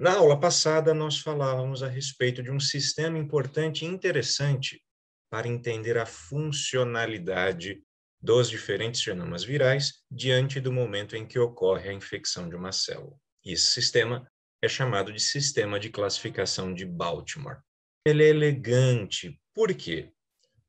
Na aula passada, nós falávamos a respeito de um sistema importante e interessante para entender a funcionalidade dos diferentes genomas virais diante do momento em que ocorre a infecção de uma célula. Esse sistema é chamado de sistema de classificação de Baltimore. Ele é elegante. Por quê?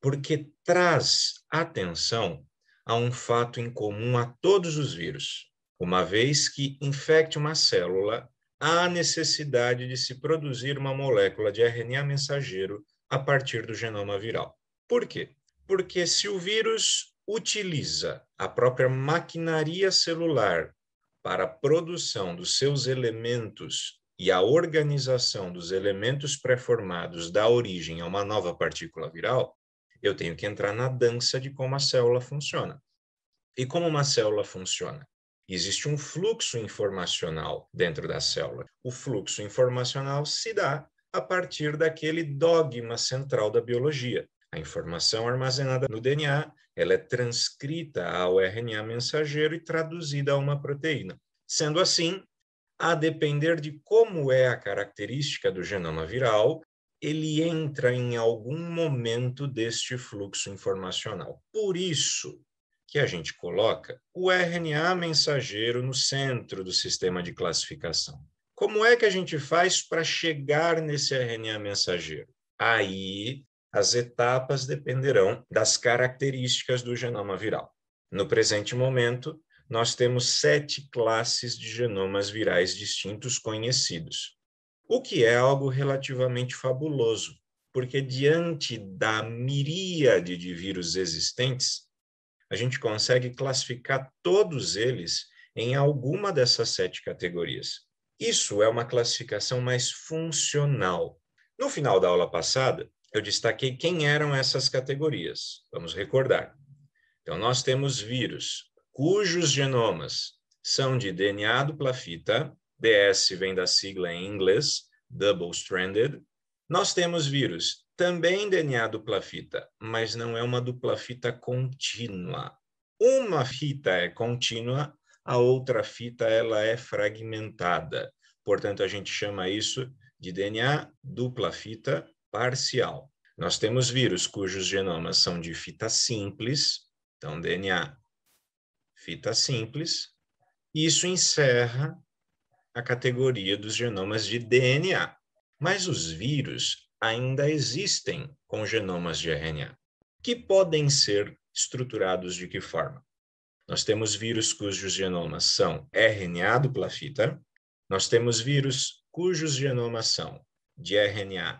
Porque traz atenção a um fato em comum a todos os vírus. Uma vez que infecte uma célula, há necessidade de se produzir uma molécula de RNA mensageiro a partir do genoma viral. Por quê? Porque se o vírus utiliza a própria maquinaria celular para a produção dos seus elementos e a organização dos elementos pré-formados dá origem a uma nova partícula viral, eu tenho que entrar na dança de como a célula funciona. E como uma célula funciona? Existe um fluxo informacional dentro da célula. O fluxo informacional se dá a partir daquele dogma central da biologia. A informação armazenada no DNA, ela é transcrita ao RNA mensageiro e traduzida a uma proteína. Sendo assim, a depender de como é a característica do genoma viral, ele entra em algum momento deste fluxo informacional. Por isso que a gente coloca o RNA mensageiro no centro do sistema de classificação. Como é que a gente faz para chegar nesse RNA mensageiro? Aí, as etapas dependerão das características do genoma viral. No presente momento, nós temos 7 classes de genomas virais distintos conhecidos, o que é algo relativamente fabuloso, porque diante da miríade de vírus existentes, a gente consegue classificar todos eles em alguma dessas 7 categorias. Isso é uma classificação mais funcional. No final da aula passada, eu destaquei quem eram essas categorias. Vamos recordar. Então, nós temos vírus cujos genomas são de DNA dupla fita, DS vem da sigla em inglês, double stranded. Nós temos vírus também DNA dupla fita, mas não é uma dupla fita contínua. Uma fita é contínua, a outra fita ela é fragmentada. Portanto, a gente chama isso de DNA dupla fita parcial. Nós temos vírus cujos genomas são de fita simples, então DNA fita simples, e isso encerra a categoria dos genomas de DNA. Mas os vírus ainda existem com genomas de RNA, que podem ser estruturados de que forma? Nós temos vírus cujos genomas são RNA dupla fita, nós temos vírus cujos genomas são de RNA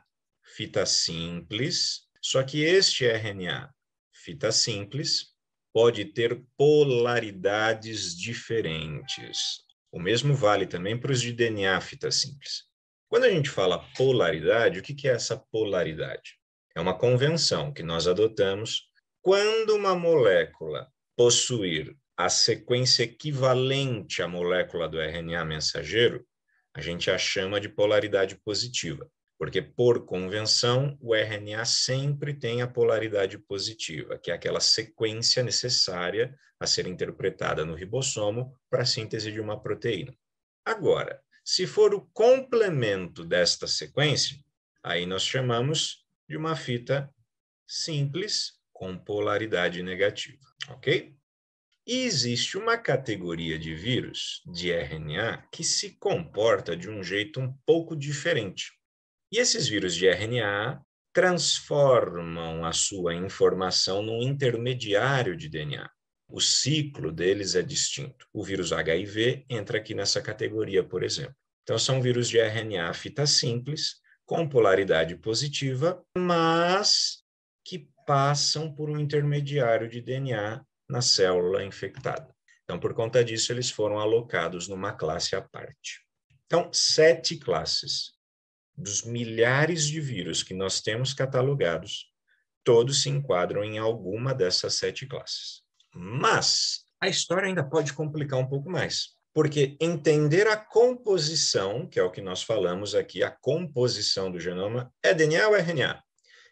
fita simples, só que este RNA fita simples pode ter polaridades diferentes. O mesmo vale também para os de DNA fita simples. Quando a gente fala polaridade, o que é essa polaridade? É uma convenção que nós adotamos quando uma molécula possuir a sequência equivalente à molécula do RNA mensageiro, a gente a chama de polaridade positiva. Porque, por convenção, o RNA sempre tem a polaridade positiva, que é aquela sequência necessária a ser interpretada no ribossomo para a síntese de uma proteína. Agora, se for o complemento desta sequência, aí nós chamamos de uma fita simples com polaridade negativa, ok? E existe uma categoria de vírus de RNA que se comporta de um jeito um pouco diferente. E esses vírus de RNA transformam a sua informação num intermediário de DNA. O ciclo deles é distinto. O vírus HIV entra aqui nessa categoria, por exemplo. Então, são vírus de RNA fita simples, com polaridade positiva, mas que passam por um intermediário de DNA na célula infectada. Então, por conta disso, eles foram alocados numa classe à parte. Então, 7 classes. Dos milhares de vírus que nós temos catalogados, todos se enquadram em alguma dessas 7 classes. Mas a história ainda pode complicar um pouco mais, porque entender a composição, que é o que nós falamos aqui, a composição do genoma, é DNA ou RNA?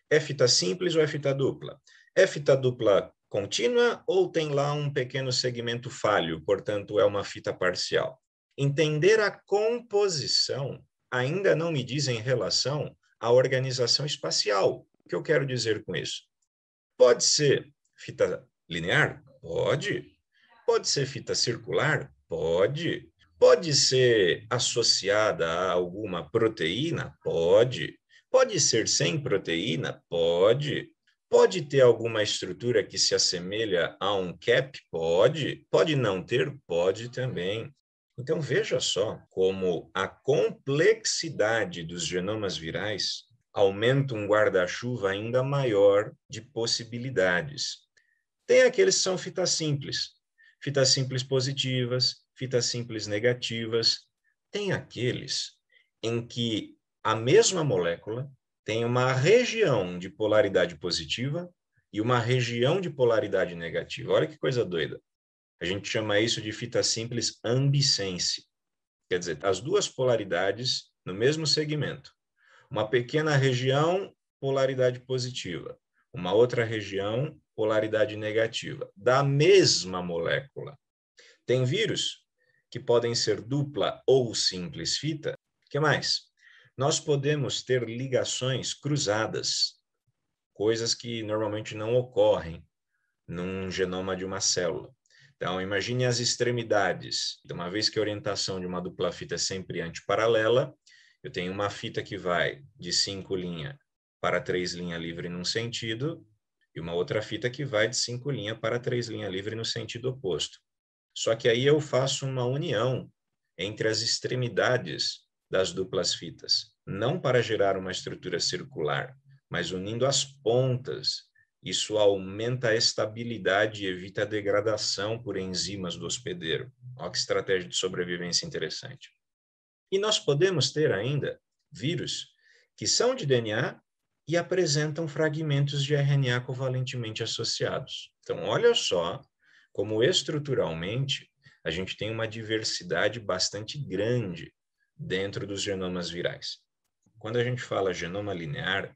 É fita simples ou é fita dupla? É fita dupla contínua ou tem lá um pequeno segmento falho, portanto é uma fita parcial? Entender a composição ainda não me dizem relação à organização espacial. O que eu quero dizer com isso? Pode ser fita linear? Pode. Pode ser fita circular? Pode. Pode ser associada a alguma proteína? Pode. Pode ser sem proteína? Pode. Pode ter alguma estrutura que se assemelha a um cap? Pode. Pode não ter? Pode também. Então, veja só como a complexidade dos genomas virais aumenta um guarda-chuva ainda maior de possibilidades. Tem aqueles que são fitas simples positivas, fitas simples negativas. Tem aqueles em que a mesma molécula tem uma região de polaridade positiva e uma região de polaridade negativa. Olha que coisa doida. A gente chama isso de fita simples ambisense. Quer dizer, as duas polaridades no mesmo segmento. Uma pequena região, polaridade positiva. Uma outra região, polaridade negativa. Da mesma molécula. Tem vírus que podem ser dupla ou simples fita. O que mais? Nós podemos ter ligações cruzadas, coisas que normalmente não ocorrem num genoma de uma célula. Então, imagine as extremidades. Então, uma vez que a orientação de uma dupla fita é sempre antiparalela, eu tenho uma fita que vai de 5 linhas para 3 linhas livre num sentido, e uma outra fita que vai de 5 linhas para 3 linhas livre no sentido oposto. Só que aí eu faço uma união entre as extremidades das duplas fitas, não para gerar uma estrutura circular, mas unindo as pontas. Isso aumenta a estabilidade e evita a degradação por enzimas do hospedeiro. Olha que estratégia de sobrevivência interessante. E nós podemos ter ainda vírus que são de DNA e apresentam fragmentos de RNA covalentemente associados. Então, olha só como estruturalmente a gente tem uma diversidade bastante grande dentro dos genomas virais. Quando a gente fala genoma linear,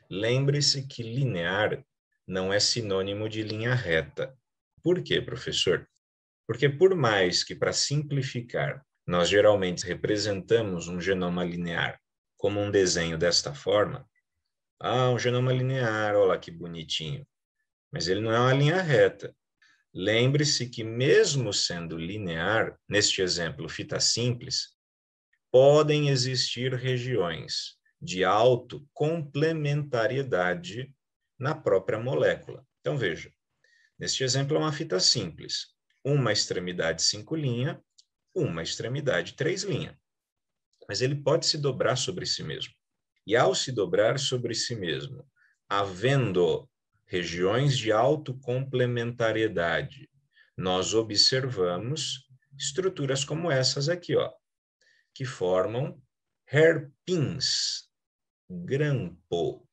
lembre-se que linear não é sinônimo de linha reta. Por quê, professor? Porque por mais que, para simplificar, nós geralmente representamos um genoma linear como um desenho desta forma, um genoma linear, olha lá que bonitinho. Mas ele não é uma linha reta. Lembre-se que mesmo sendo linear, neste exemplo, fita simples, podem existir regiões de autocomplementariedade na própria molécula. Então, veja, neste exemplo é uma fita simples. Uma extremidade 5 linha, uma extremidade 3 linha. Mas ele pode se dobrar sobre si mesmo. E ao se dobrar sobre si mesmo, havendo regiões de autocomplementariedade, nós observamos estruturas como essas aqui, ó, que formam hairpins, grampo.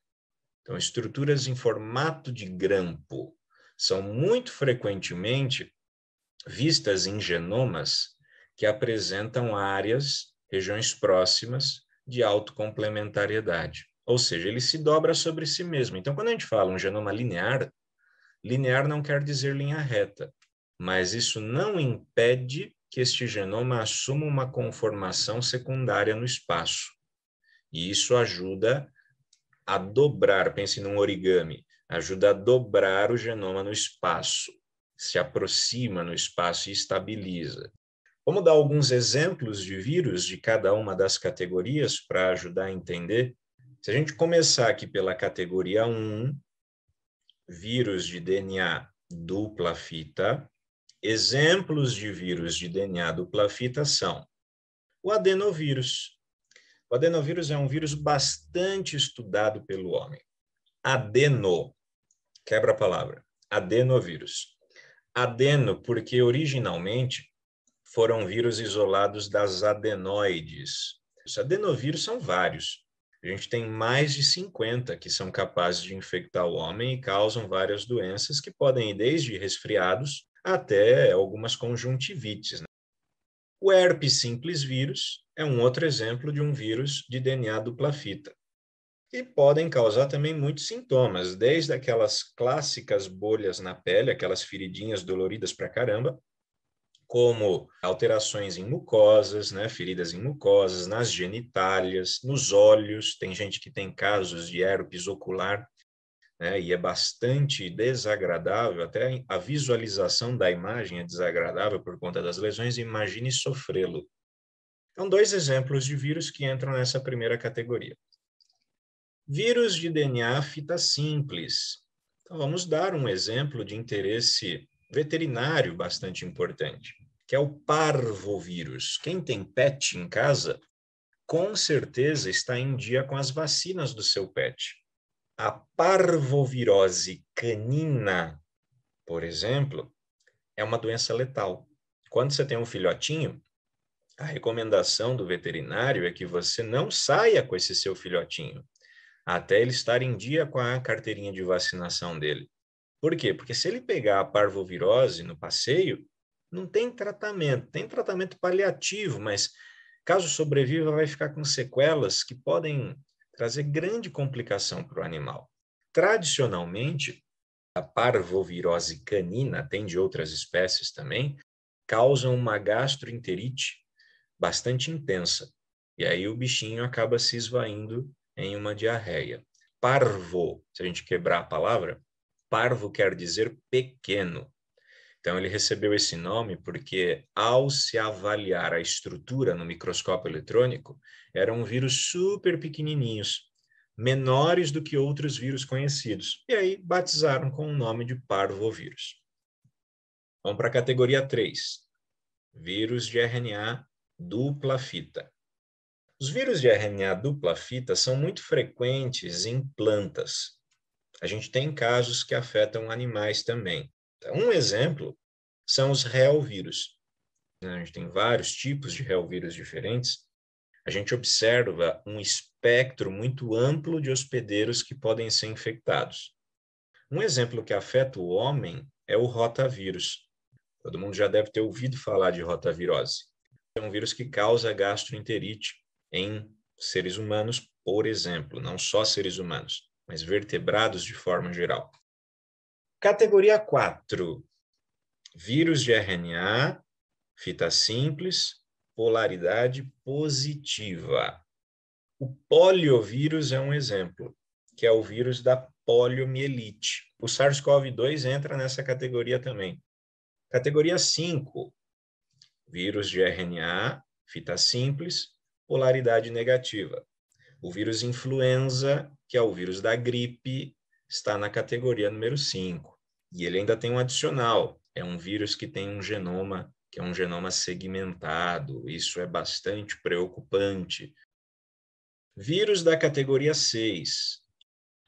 Então, estruturas em formato de grampo são muito frequentemente vistas em genomas que apresentam áreas, regiões próximas de autocomplementariedade. Ou seja, ele se dobra sobre si mesmo. Então, quando a gente fala um genoma linear, linear não quer dizer linha reta, mas isso não impede que este genoma assuma uma conformação secundária no espaço. E isso ajuda a dobrar, pense num origami, ajuda a dobrar o genoma no espaço, se aproxima no espaço e estabiliza. Vamos dar alguns exemplos de vírus de cada uma das categorias para ajudar a entender? Se a gente começar aqui pela categoria 1, vírus de DNA dupla fita, exemplos de vírus de DNA dupla fita são o adenovírus. O adenovírus é um vírus bastante estudado pelo homem. Adeno, quebra a palavra, adenovírus. Adeno, porque originalmente foram vírus isolados das adenoides. Os adenovírus são vários. A gente tem mais de 50 que são capazes de infectar o homem e causam várias doenças que podem ir desde resfriados até algumas conjuntivites, né? O herpes simples vírus é um outro exemplo de um vírus de DNA dupla fita. E podem causar também muitos sintomas, desde aquelas clássicas bolhas na pele, aquelas feridinhas doloridas pra caramba, como alterações em mucosas, né, feridas em mucosas, nas genitálias, nos olhos. Tem gente que tem casos de herpes ocular, né, e é bastante desagradável, até a visualização da imagem é desagradável por conta das lesões, imagine sofrê-lo. Então, 2 exemplos de vírus que entram nessa primeira categoria. Vírus de DNA fita simples. Então, vamos dar um exemplo de interesse veterinário bastante importante, que é o parvovírus. Quem tem pet em casa, com certeza está em dia com as vacinas do seu pet. A parvovirose canina, por exemplo, é uma doença letal. Quando você tem um filhotinho, a recomendação do veterinário é que você não saia com esse seu filhotinho até ele estar em dia com a carteirinha de vacinação dele. Por quê? Porque se ele pegar a parvovirose no passeio, não tem tratamento paliativo, mas caso sobreviva, vai ficar com sequelas que podem trazer grande complicação para o animal. Tradicionalmente, a parvovirose canina, tem de outras espécies também, causam uma gastroenterite bastante intensa. E aí o bichinho acaba se esvaindo em uma diarreia. Parvo, se a gente quebrar a palavra, parvo quer dizer pequeno. Então ele recebeu esse nome porque, ao se avaliar a estrutura no microscópio eletrônico, eram vírus super pequenininhos, menores do que outros vírus conhecidos. E aí batizaram com o nome de parvovírus. Vamos para a categoria 3. Vírus de RNA dupla fita. Os vírus de RNA dupla fita são muito frequentes em plantas. A gente tem casos que afetam animais também. Um exemplo são os reovírus. A gente tem vários tipos de reovírus diferentes. A gente observa um espectro muito amplo de hospedeiros que podem ser infectados. Um exemplo que afeta o homem é o rotavírus. Todo mundo já deve ter ouvido falar de rotavirose. É um vírus que causa gastroenterite em seres humanos, por exemplo, não só seres humanos, mas vertebrados de forma geral. Categoria 4. Vírus de RNA, fita simples, polaridade positiva. O poliovírus é um exemplo, que é o vírus da poliomielite. O SARS-CoV-2 entra nessa categoria também. Categoria 5. Vírus de RNA, fita simples, polaridade negativa. O vírus influenza, que é o vírus da gripe, está na categoria número 5. E ele ainda tem um adicional, é um vírus que tem um genoma, que é um genoma segmentado. Isso é bastante preocupante. Vírus da categoria 6,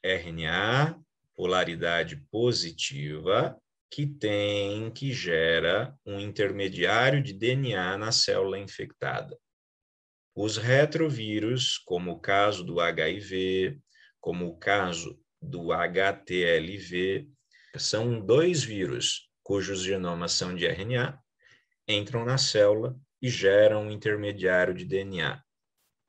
RNA, polaridade positiva, que gera um intermediário de DNA na célula infectada. Os retrovírus, como o caso do HIV, como o caso do HTLV, são 2 vírus cujos genomas são de RNA, entram na célula e geram um intermediário de DNA.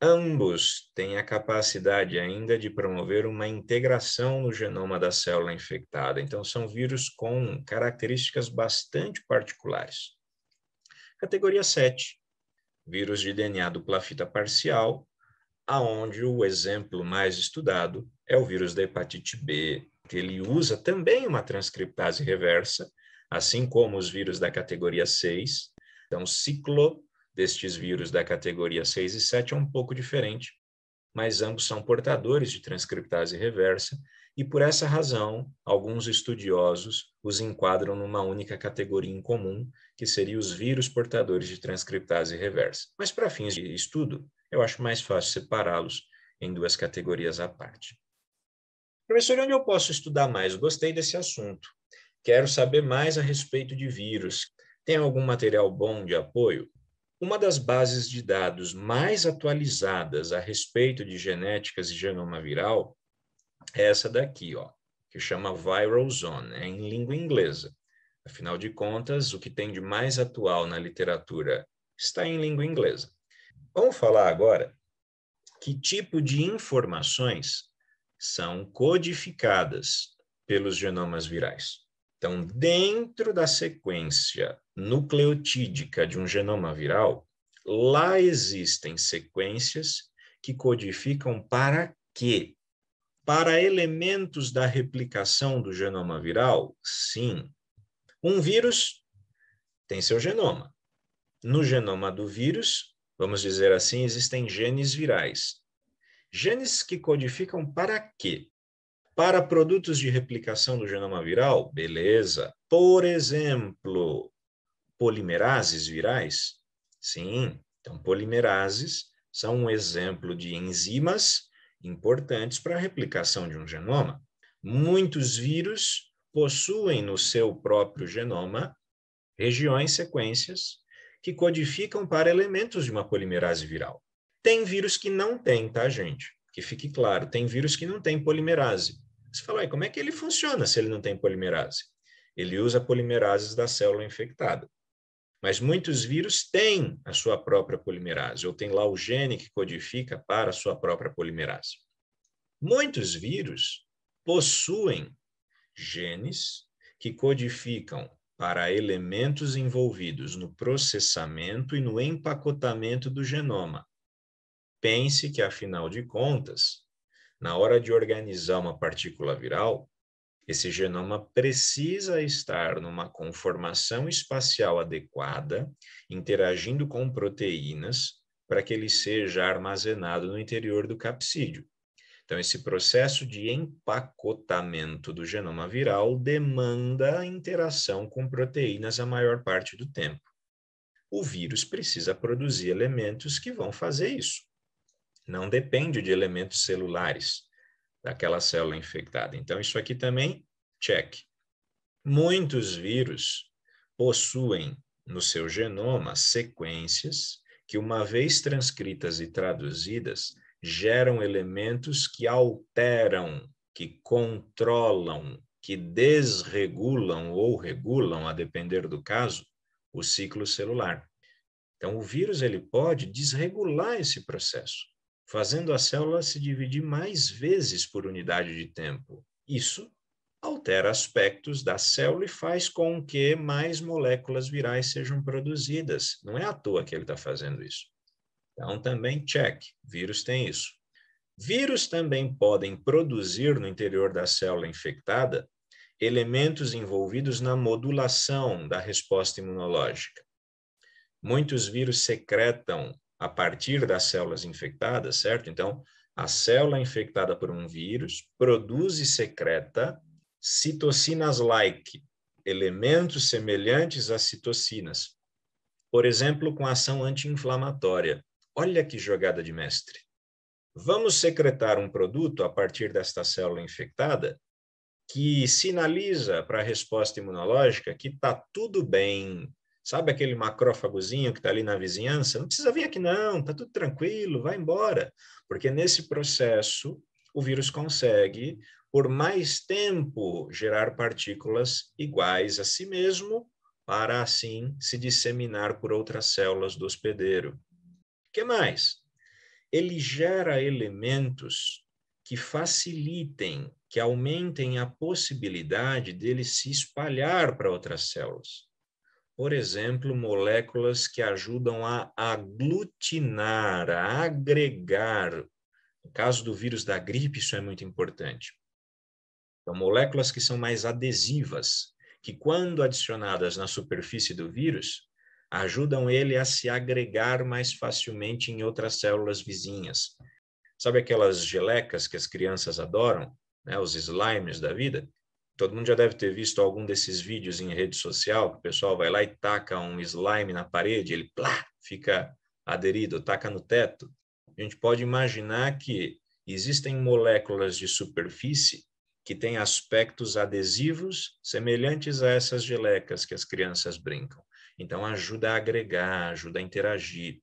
Ambos têm a capacidade ainda de promover uma integração no genoma da célula infectada. Então, são vírus com características bastante particulares. Categoria 7. Vírus de DNA dupla fita parcial, aonde o exemplo mais estudado é o vírus da hepatite B, que ele usa também uma transcriptase reversa, assim como os vírus da categoria 6. Então, o ciclo destes vírus da categoria 6 e 7 é um pouco diferente, mas ambos são portadores de transcriptase reversa, e por essa razão, alguns estudiosos os enquadram numa única categoria em comum, que seria os vírus portadores de transcriptase reversa. Mas para fins de estudo, eu acho mais fácil separá-los em 2 categorias à parte. Professor, onde eu posso estudar mais? Gostei desse assunto. Quero saber mais a respeito de vírus. Tem algum material bom de apoio? Uma das bases de dados mais atualizadas a respeito de genéticas e genoma viral é essa daqui, que chama Viral Zone, é em língua inglesa. Afinal de contas, o que tem de mais atual na literatura está em língua inglesa. Vamos falar agora que tipo de informações são codificadas pelos genomas virais. Então, dentro da sequência nucleotídica de um genoma viral, lá existem sequências que codificam para quê? Para elementos da replicação do genoma viral? Sim. Um vírus tem seu genoma. No genoma do vírus, vamos dizer assim, existem genes virais. Genes que codificam para quê? Para produtos de replicação do genoma viral? Beleza. Por exemplo, polimerases virais? Sim. Então, polimerases são um exemplo de enzimas importantes para a replicação de um genoma. Muitos vírus possuem no seu próprio genoma regiões, sequências, que codificam para elementos de uma polimerase viral. Tem vírus que não tem, tá, gente? Que fique claro, tem vírus que não tem polimerase. Você fala, como é que ele funciona se ele não tem polimerase? Ele usa polimerases da célula infectada. Mas muitos vírus têm a sua própria polimerase, ou tem lá o gene que codifica para a sua própria polimerase. Muitos vírus possuem genes que codificam para elementos envolvidos no processamento e no empacotamento do genoma. Pense que, afinal de contas, na hora de organizar uma partícula viral, esse genoma precisa estar numa conformação espacial adequada, interagindo com proteínas, para que ele seja armazenado no interior do capsídeo. Então, esse processo de empacotamento do genoma viral demanda interação com proteínas a maior parte do tempo. O vírus precisa produzir elementos que vão fazer isso. Não depende de elementos celulares daquela célula infectada. Então, isso aqui também, check. Muitos vírus possuem no seu genoma sequências que, uma vez transcritas e traduzidas, geram elementos que alteram, que controlam, que desregulam ou regulam, a depender do caso, o ciclo celular. Então, o vírus ele pode desregular esse processo, fazendo a célula se dividir mais vezes por unidade de tempo. Isso altera aspectos da célula e faz com que mais moléculas virais sejam produzidas. Não é à toa que ele está fazendo isso. Então, também check, vírus tem isso. Vírus também podem produzir no interior da célula infectada elementos envolvidos na modulação da resposta imunológica. Muitos vírus secretam a partir das células infectadas, certo? Então, a célula infectada por um vírus produz e secreta citocinas-like, elementos semelhantes às citocinas. Por exemplo, com ação anti-inflamatória. Olha que jogada de mestre. Vamos secretar um produto a partir desta célula infectada que sinaliza para a resposta imunológica que está tudo bem. Sabe aquele macrófagozinho que está ali na vizinhança? Não precisa vir aqui não, está tudo tranquilo, vai embora. Porque nesse processo, o vírus consegue, por mais tempo, gerar partículas iguais a si mesmo, para assim se disseminar por outras células do hospedeiro. O que mais? Ele gera elementos que facilitem, que aumentem a possibilidade dele se espalhar para outras células. Por exemplo, moléculas que ajudam a aglutinar, a agregar. No caso do vírus da gripe, isso é muito importante. Então, moléculas que são mais adesivas, que quando adicionadas na superfície do vírus, ajudam ele a se agregar mais facilmente em outras células vizinhas. Sabe aquelas gelecas que as crianças adoram, né? Os slimes da vida? Todo mundo já deve ter visto algum desses vídeos em rede social, que o pessoal vai lá e taca um slime na parede, ele plá, fica aderido, taca no teto. A gente pode imaginar que existem moléculas de superfície que têm aspectos adesivos semelhantes a essas gelecas que as crianças brincam. Então, ajuda a agregar, ajuda a interagir.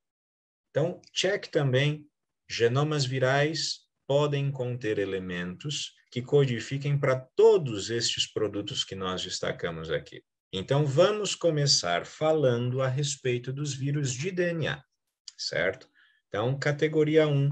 Então, check também, genomas virais podem conter elementos que codifiquem para todos estes produtos que nós destacamos aqui. Então, vamos começar falando a respeito dos vírus de DNA, certo? Então, categoria 1,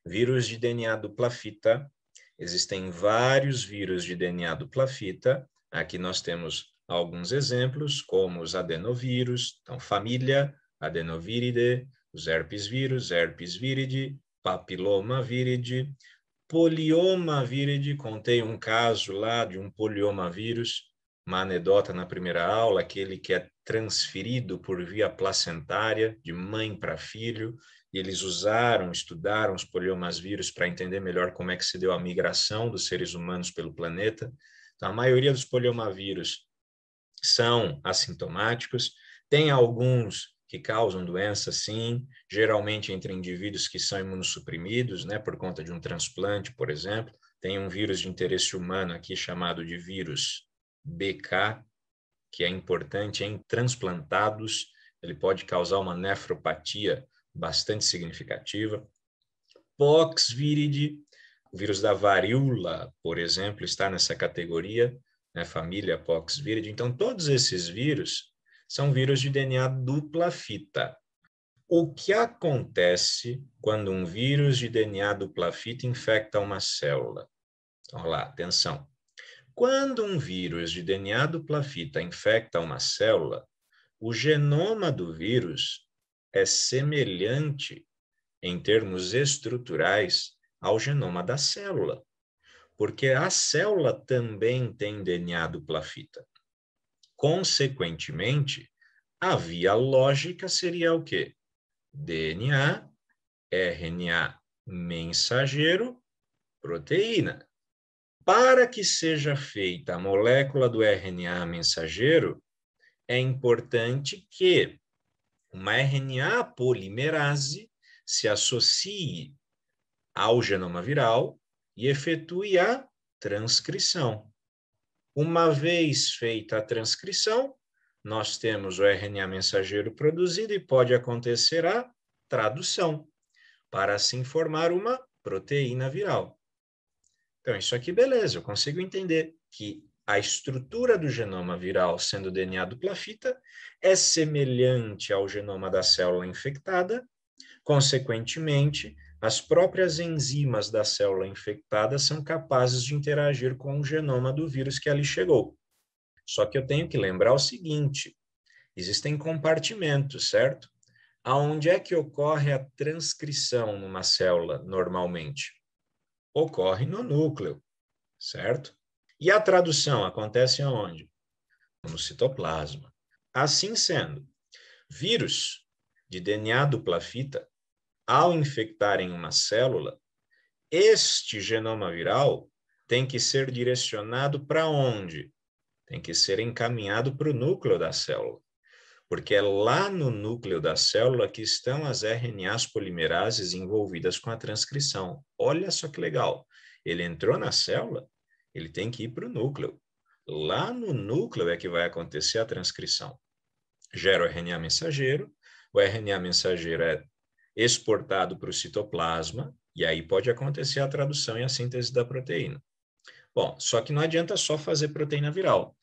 vírus de DNA dupla fita. Existem vários vírus de DNA dupla fita, Aqui nós temos alguns exemplos, como os adenovírus, então família Adenoviridae, os herpesvírus, herpes viride, papiloma viride, polioma viride. Contei um caso lá de um poliomavírus, uma anedota na primeira aula, aquele que é transferido por via placentária, de mãe para filho, e eles estudaram os poliomavirus para entender melhor como é que se deu a migração dos seres humanos pelo planeta. Então, a maioria dos poliomavírus são assintomáticos, tem alguns que causam doença, sim, geralmente entre indivíduos que são imunossuprimidos, né, por conta de um transplante, por exemplo. Tem um vírus de interesse humano aqui chamado de vírus BK, que é importante em transplantados, ele pode causar uma nefropatia bastante significativa. Pox viride, o vírus da varíola, por exemplo, está nessa categoria, né, família Pox viride. Então, todos esses vírus são vírus de DNA dupla fita. O que acontece quando um vírus de DNA dupla fita infecta uma célula? Então, lá, atenção. Quando um vírus de DNA dupla fita infecta uma célula, o genoma do vírus é semelhante, em termos estruturais, ao genoma da célula, porque a célula também tem DNA dupla fita. Consequentemente, a via lógica seria o quê? DNA, RNA mensageiro, proteína. Para que seja feita a molécula do RNA mensageiro, é importante que uma RNA polimerase se associe ao genoma viral e efetue a transcrição. Uma vez feita a transcrição, nós temos o RNA mensageiro produzido e pode acontecer a tradução, para assim formar uma proteína viral. Então, isso aqui, beleza, eu consigo entender que a estrutura do genoma viral, sendo DNA dupla fita, é semelhante ao genoma da célula infectada. Consequentemente, as próprias enzimas da célula infectada são capazes de interagir com o genoma do vírus que ali chegou. Só que eu tenho que lembrar o seguinte: existem compartimentos, certo? Aonde é que ocorre a transcrição numa célula normalmente? Ocorre no núcleo, certo? E a tradução acontece aonde? No citoplasma. Assim sendo, vírus de DNA dupla fita, ao infectarem uma célula, este genoma viral tem que ser direcionado para onde? Tem que ser encaminhado para o núcleo da célula, porque é lá no núcleo da célula que estão as RNAs polimerases envolvidas com a transcrição. Olha só que legal. Ele entrou na célula, ele tem que ir para o núcleo. Lá no núcleo é que vai acontecer a transcrição. Gera o RNA mensageiro, o RNA mensageiro é exportado para o citoplasma, e aí pode acontecer a tradução e a síntese da proteína. Bom, só que não adianta só fazer proteína viral.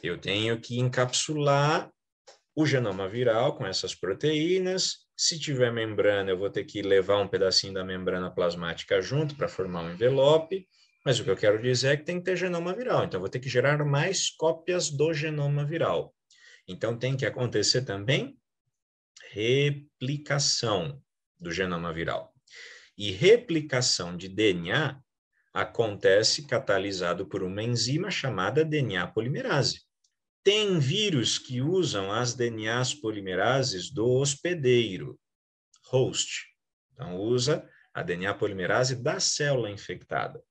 Eu tenho que encapsular o genoma viral com essas proteínas. Se tiver membrana, eu vou ter que levar um pedacinho da membrana plasmática junto para formar um envelope. Mas o que eu quero dizer é que tem que ter genoma viral. Então, eu vou ter que gerar mais cópias do genoma viral. Então, tem que acontecer também replicação do genoma viral. E replicação de DNA acontece catalisado por uma enzima chamada DNA polimerase. Tem vírus que usam as DNAs polimerases do hospedeiro, host. Então, usa a DNA polimerase da célula infectada.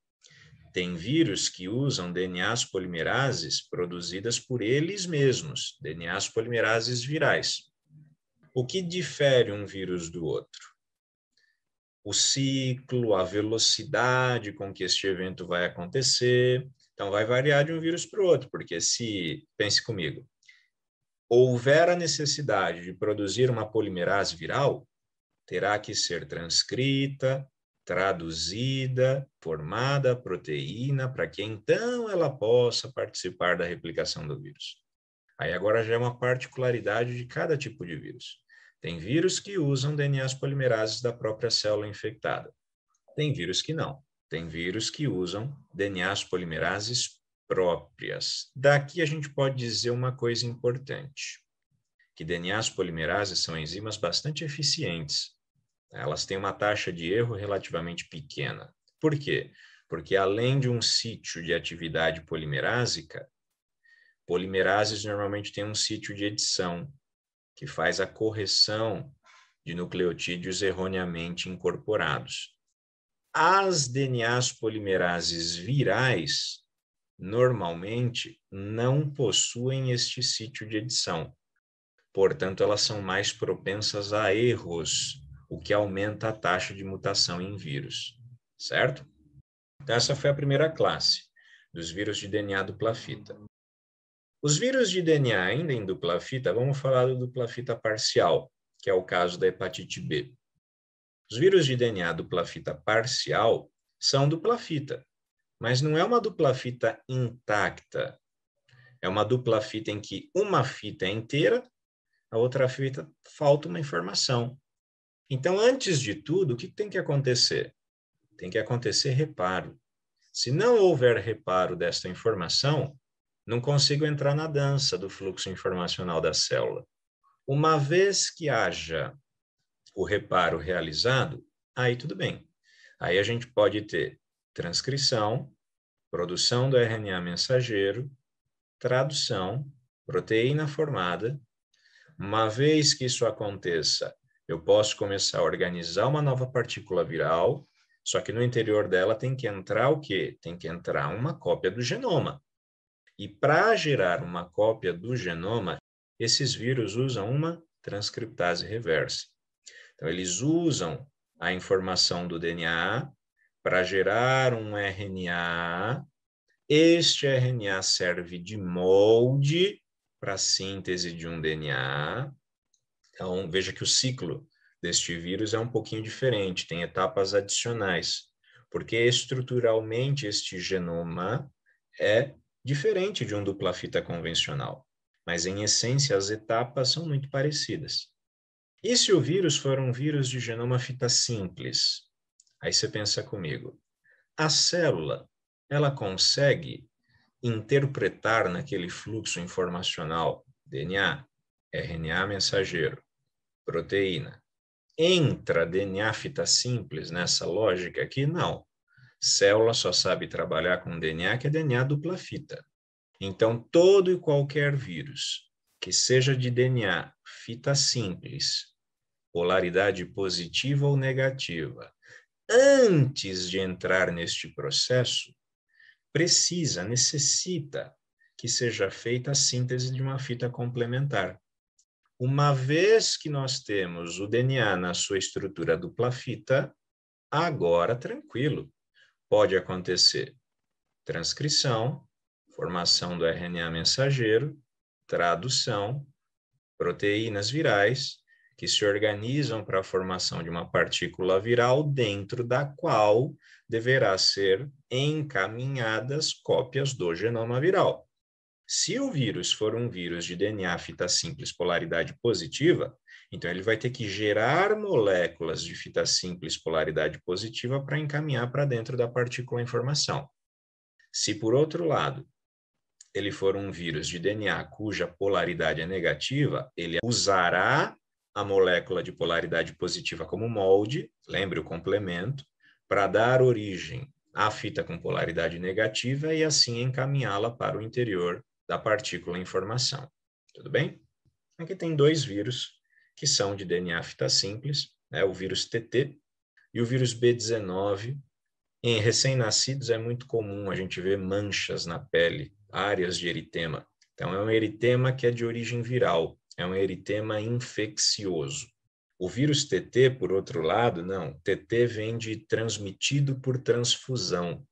Tem vírus que usam DNAs polimerases produzidas por eles mesmos, DNAs polimerases virais. O que difere um vírus do outro? O ciclo, a velocidade com que este evento vai acontecer. Então, vai variar de um vírus para o outro, porque se, pense comigo, houver a necessidade de produzir uma polimerase viral, terá que ser transcrita, traduzida, formada a proteína, para que então ela possa participar da replicação do vírus. Aí agora já é uma particularidade de cada tipo de vírus. Tem vírus que usam DNAs polimerases da própria célula infectada. Tem vírus que não. Tem vírus que usam DNAs polimerases próprias. Daqui a gente pode dizer uma coisa importante, que DNAs polimerases são enzimas bastante eficientes. Elas têm uma taxa de erro relativamente pequena. Por quê? Porque além de um sítio de atividade polimerásica, polimerases normalmente têm um sítio de edição, que faz a correção de nucleotídeos erroneamente incorporados. As DNAs polimerases virais, normalmente, não possuem este sítio de edição. Portanto, elas são mais propensas a erros, o que aumenta a taxa de mutação em vírus, certo? Então, essa foi a primeira classe dos vírus de DNA dupla fita. Os vírus de DNA ainda em dupla fita, vamos falar do dupla fita parcial, que é o caso da hepatite B. Os vírus de DNA dupla fita parcial são dupla fita, mas não é uma dupla fita intacta. É uma dupla fita em que uma fita é inteira, a outra fita falta uma informação. Então, antes de tudo, o que tem que acontecer? Tem que acontecer reparo. Se não houver reparo desta informação, não consigo entrar na dança do fluxo informacional da célula. Uma vez que haja o reparo realizado, aí tudo bem. Aí a gente pode ter transcrição, produção do RNA mensageiro, tradução, proteína formada. Uma vez que isso aconteça, eu posso começar a organizar uma nova partícula viral, só que no interior dela tem que entrar o quê? Tem que entrar uma cópia do genoma. E para gerar uma cópia do genoma, esses vírus usam uma transcriptase reversa. Então, eles usam a informação do DNA para gerar um RNA. Este RNA serve de molde para a síntese de um DNA. Então, veja que o ciclo deste vírus é um pouquinho diferente, tem etapas adicionais, porque estruturalmente este genoma é diferente de um dupla fita convencional, mas em essência as etapas são muito parecidas. E se o vírus for um vírus de genoma fita simples? Aí você pensa comigo, a célula, ela consegue interpretar naquele fluxo informacional DNA, RNA mensageiro, proteína. Entra DNA fita simples nessa lógica aqui? Não. Célula só sabe trabalhar com DNA que é DNA dupla fita. Então, todo e qualquer vírus que seja de DNA fita simples, polaridade positiva ou negativa, antes de entrar neste processo, necessita que seja feita a síntese de uma fita complementar. Uma vez que nós temos o DNA na sua estrutura dupla fita, agora tranquilo, pode acontecer transcrição, formação do RNA mensageiro, tradução, proteínas virais que se organizam para a formação de uma partícula viral dentro da qual deverá ser encaminhadas cópias do genoma viral. Se o vírus for um vírus de DNA fita simples polaridade positiva, então ele vai ter que gerar moléculas de fita simples polaridade positiva para encaminhar para dentro da partícula a informação. Se, por outro lado, ele for um vírus de DNA cuja polaridade é negativa, ele usará a molécula de polaridade positiva como molde, lembre o complemento, para dar origem à fita com polaridade negativa e assim encaminhá-la para o interior da partícula em formação. Tudo bem? Aqui tem dois vírus que são de DNA fita simples, o vírus TT e o vírus B19. Em recém-nascidos é muito comum a gente ver manchas na pele, áreas de eritema. Então, é um eritema que é de origem viral, é um eritema infeccioso. O vírus TT, por outro lado, não. TT vem de transmitido por transfusão.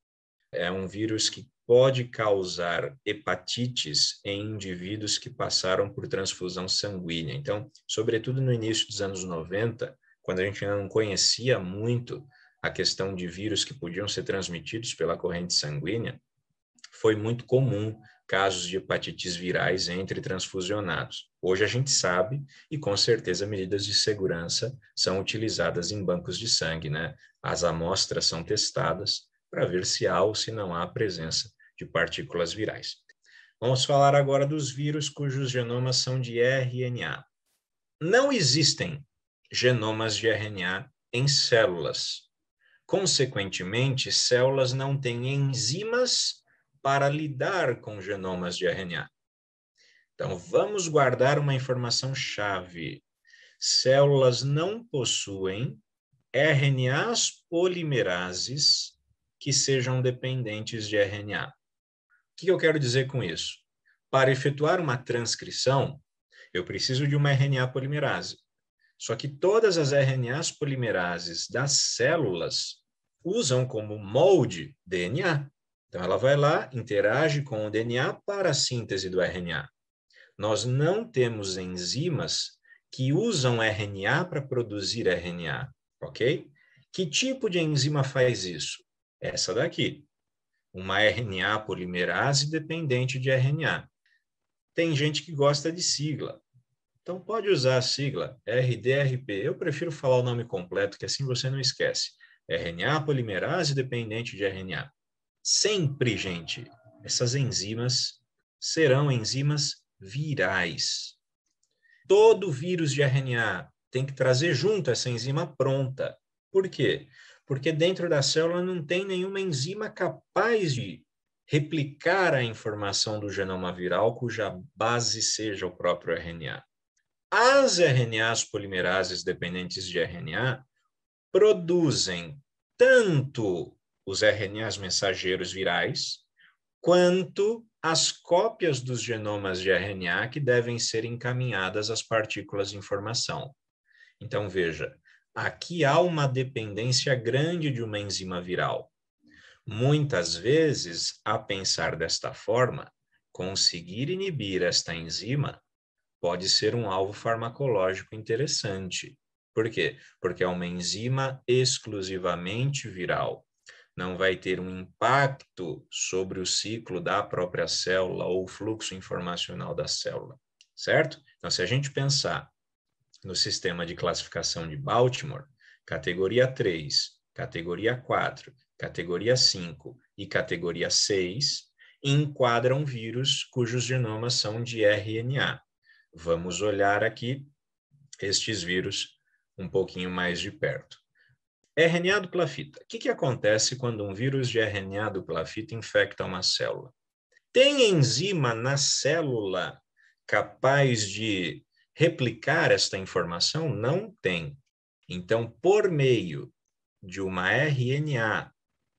É um vírus que pode causar hepatites em indivíduos que passaram por transfusão sanguínea. Então, sobretudo no início dos anos 90, quando a gente ainda não conhecia muito a questão de vírus que podiam ser transmitidos pela corrente sanguínea, foi muito comum casos de hepatites virais entre transfusionados. Hoje a gente sabe e com certeza medidas de segurança são utilizadas em bancos de sangue, né? As amostras são testadas para ver se há ou se não há a presença de partículas virais. Vamos falar agora dos vírus cujos genomas são de RNA. Não existem genomas de RNA em células. Consequentemente, células não têm enzimas para lidar com genomas de RNA. Então, vamos guardar uma informação-chave. Células não possuem RNAs polimerases que sejam dependentes de RNA. O que eu quero dizer com isso? Para efetuar uma transcrição, eu preciso de uma RNA polimerase. Só que todas as RNAs polimerases das células usam como molde DNA. Então, ela vai lá, interage com o DNA para a síntese do RNA. Nós não temos enzimas que usam RNA para produzir RNA, ok? Que tipo de enzima faz isso? Essa daqui, uma RNA polimerase dependente de RNA. Tem gente que gosta de sigla. Então, pode usar a sigla RDRP. Eu prefiro falar o nome completo, que assim você não esquece. RNA polimerase dependente de RNA. Sempre, gente, essas enzimas serão enzimas virais. Todo vírus de RNA tem que trazer junto essa enzima pronta. Por quê? Porque dentro da célula não tem nenhuma enzima capaz de replicar a informação do genoma viral cuja base seja o próprio RNA. As RNAs polimerases dependentes de RNA produzem tanto os RNAs mensageiros virais, quanto as cópias dos genomas de RNA que devem ser encaminhadas às partículas de informação. Então, veja, aqui há uma dependência grande de uma enzima viral. Muitas vezes, a pensar desta forma, conseguir inibir esta enzima pode ser um alvo farmacológico interessante. Por quê? Porque é uma enzima exclusivamente viral. Não vai ter um impacto sobre o ciclo da própria célula ou o fluxo informacional da célula, certo? Então, se a gente pensar no sistema de classificação de Baltimore, categoria 3, categoria 4, categoria 5 e categoria 6 enquadram vírus cujos genomas são de RNA. Vamos olhar aqui estes vírus um pouquinho mais de perto. RNA dupla fita. O que acontece quando um vírus de RNA dupla fita infecta uma célula? Tem enzima na célula capaz de replicar esta informação? Não tem. Então, por meio de uma RNA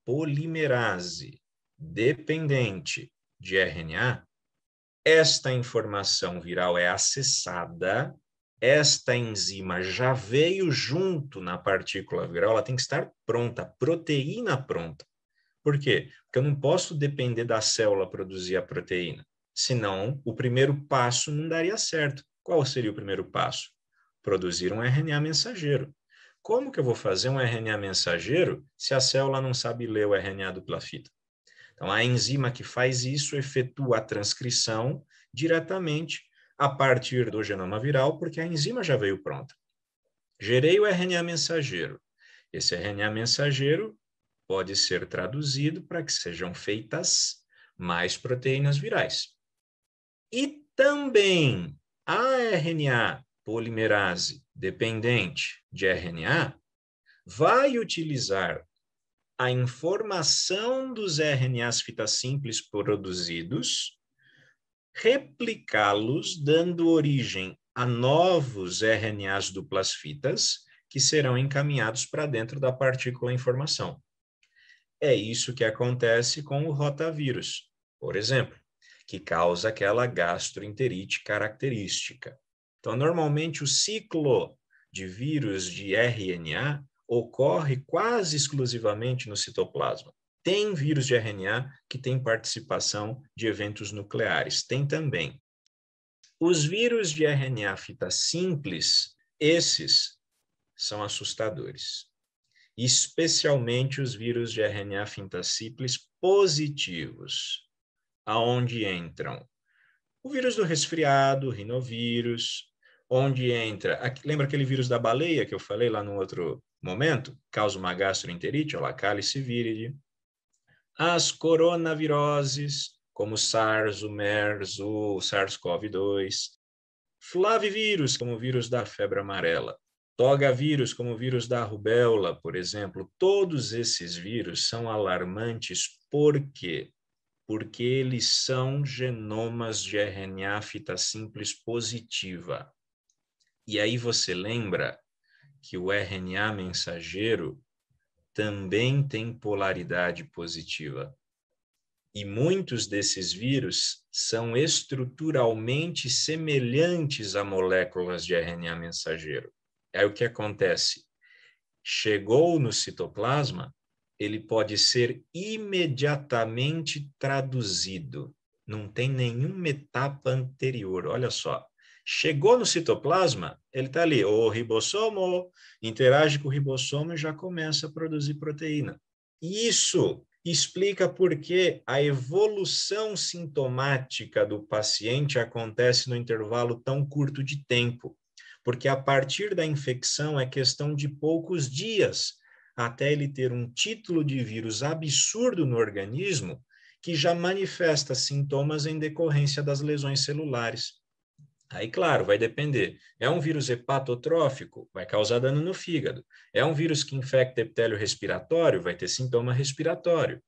polimerase dependente de RNA, esta informação viral é acessada, esta enzima já veio junto na partícula viral, ela tem que estar pronta, proteína pronta. Por quê? Porque eu não posso depender da célula produzir a proteína, senão o primeiro passo não daria certo. Qual seria o primeiro passo? Produzir um RNA mensageiro. Como que eu vou fazer um RNA mensageiro se a célula não sabe ler o RNA dupla fita? Então, a enzima que faz isso efetua a transcrição diretamente a partir do genoma viral, porque a enzima já veio pronta. Gerei o RNA mensageiro. Esse RNA mensageiro pode ser traduzido para que sejam feitas mais proteínas virais. E também a RNA polimerase dependente de RNA vai utilizar a informação dos RNAs fita simples produzidos, replicá-los, dando origem a novos RNAs duplas fitas, que serão encaminhados para dentro da partícula informação. É isso que acontece com o rotavírus, por exemplo, que causa aquela gastroenterite característica. Então, normalmente, o ciclo de vírus de RNA ocorre quase exclusivamente no citoplasma. Tem vírus de RNA que tem participação de eventos nucleares, tem também. Os vírus de RNA fita simples, esses são assustadores. Especialmente os vírus de RNA fita simples positivos, aonde entram o vírus do resfriado, o rinovírus, onde entra, lembra aquele vírus da baleia que eu falei lá no outro momento? Causa uma gastroenterite, a Lacalice viridae. as coronaviroses, como o SARS, o MERS, o SARS-CoV-2, flavivírus, como o vírus da febre amarela, togavírus, como o vírus da rubéola, por exemplo, todos esses vírus são alarmantes. Por quê? Porque eles são genomas de RNA fita simples positiva. E aí você lembra que o RNA mensageiro também tem polaridade positiva. E muitos desses vírus são estruturalmente semelhantes a moléculas de RNA mensageiro. Aí o que acontece? Chegou no citoplasma, ele pode ser imediatamente traduzido. Não tem nenhuma etapa anterior. Olha só. Chegou no citoplasma, ele está ali. O ribossomo interage com o ribossomo e já começa a produzir proteína. Isso explica por que a evolução sintomática do paciente acontece no intervalo tão curto de tempo. Porque a partir da infecção é questão de poucos dias até ele ter um título de vírus absurdo no organismo que já manifesta sintomas em decorrência das lesões celulares. Aí, claro, vai depender. É um vírus hepatotrófico? Vai causar dano no fígado. É um vírus que infecta epitélio respiratório? Vai ter sintoma respiratório.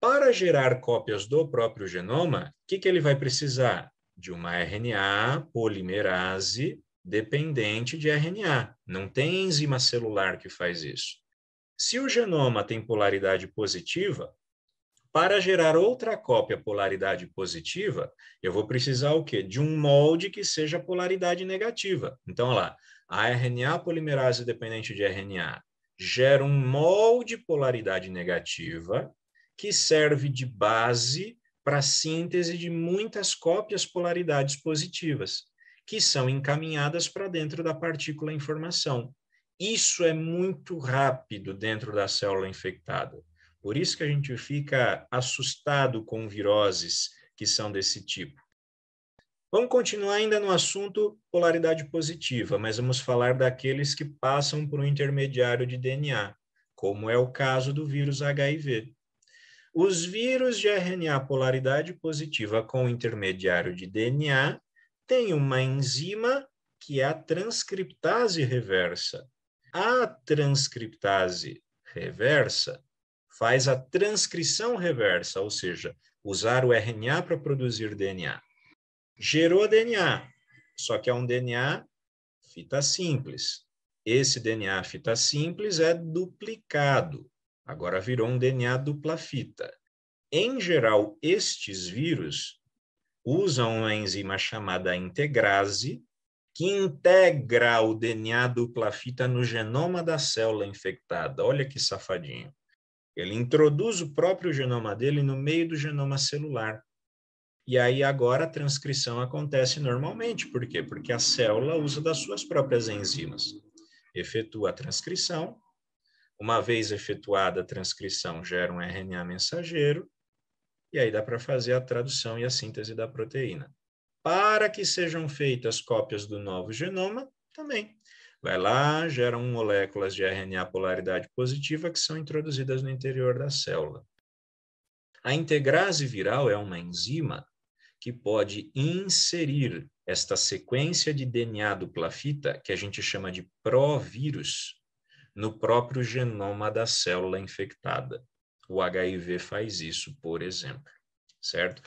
Para gerar cópias do próprio genoma, o que ele vai precisar? De uma RNA polimerase dependente de RNA. Não tem enzima celular que faz isso. Se o genoma tem polaridade positiva, para gerar outra cópia polaridade positiva, eu vou precisar o quê? De um molde que seja polaridade negativa. Então, olha lá, a RNA polimerase dependente de RNA gera um molde polaridade negativa que serve de base para a síntese de muitas cópias polaridades positivas, que são encaminhadas para dentro da partícula informação. Isso é muito rápido dentro da célula infectada. Por isso que a gente fica assustado com viroses que são desse tipo. Vamos continuar ainda no assunto polaridade positiva, mas vamos falar daqueles que passam por um intermediário de DNA, como é o caso do vírus HIV. Os vírus de RNA polaridade positiva com intermediário de DNA têm uma enzima que é a transcriptase reversa. A transcriptase reversa faz a transcrição reversa, ou seja, usar o RNA para produzir DNA. Gerou DNA, só que é um DNA fita simples. Esse DNA fita simples é duplicado, agora virou um DNA dupla fita. Em geral, estes vírus usam uma enzima chamada integrase, que integra o DNA dupla fita no genoma da célula infectada. Olha que safadinho. Ele introduz o próprio genoma dele no meio do genoma celular. E aí agora a transcrição acontece normalmente. Por quê? Porque a célula usa das suas próprias enzimas. Efetua a transcrição. Uma vez efetuada a transcrição, gera um RNA mensageiro. E aí dá para fazer a tradução e a síntese da proteína. Para que sejam feitas cópias do novo genoma, também. Vai lá, geram moléculas de RNA polaridade positiva que são introduzidas no interior da célula. A integrase viral é uma enzima que pode inserir esta sequência de DNA dupla fita, que a gente chama de provírus, no próprio genoma da célula infectada. O HIV faz isso, por exemplo, certo?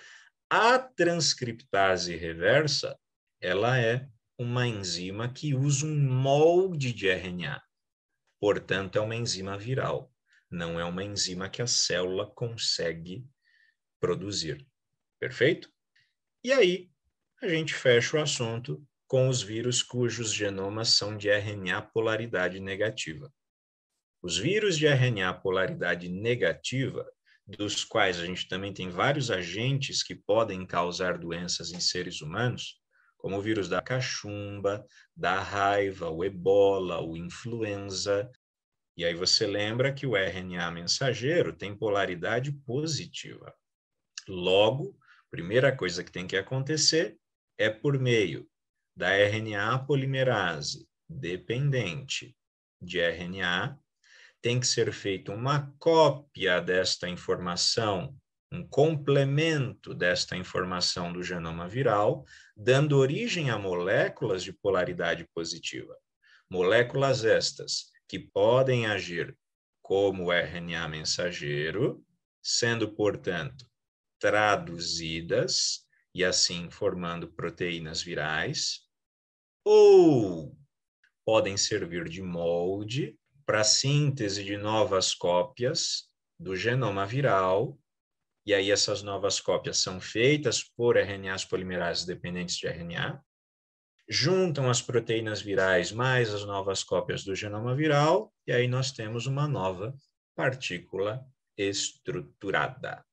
A transcriptase reversa, ela é uma enzima que usa um molde de RNA. Portanto, é uma enzima viral. Não é uma enzima que a célula consegue produzir. Perfeito? E aí, a gente fecha o assunto com os vírus cujos genomas são de RNA polaridade negativa. Os vírus de RNA polaridade negativa, dos quais a gente também tem vários agentes que podem causar doenças em seres humanos, como o vírus da cachumba, da raiva, o ebola, o influenza. E aí você lembra que o RNA mensageiro tem polaridade positiva. Logo, a primeira coisa que tem que acontecer é por meio da RNA polimerase dependente de RNA, tem que ser feita uma cópia desta informação, um complemento desta informação do genoma viral, dando origem a moléculas de polaridade positiva. Moléculas estas que podem agir como RNA mensageiro, sendo, portanto, traduzidas e assim formando proteínas virais, ou podem servir de molde para a síntese de novas cópias do genoma viral, e aí essas novas cópias são feitas por RNAs polimerases dependentes de RNA, juntam as proteínas virais mais as novas cópias do genoma viral, e aí nós temos uma nova partícula estruturada.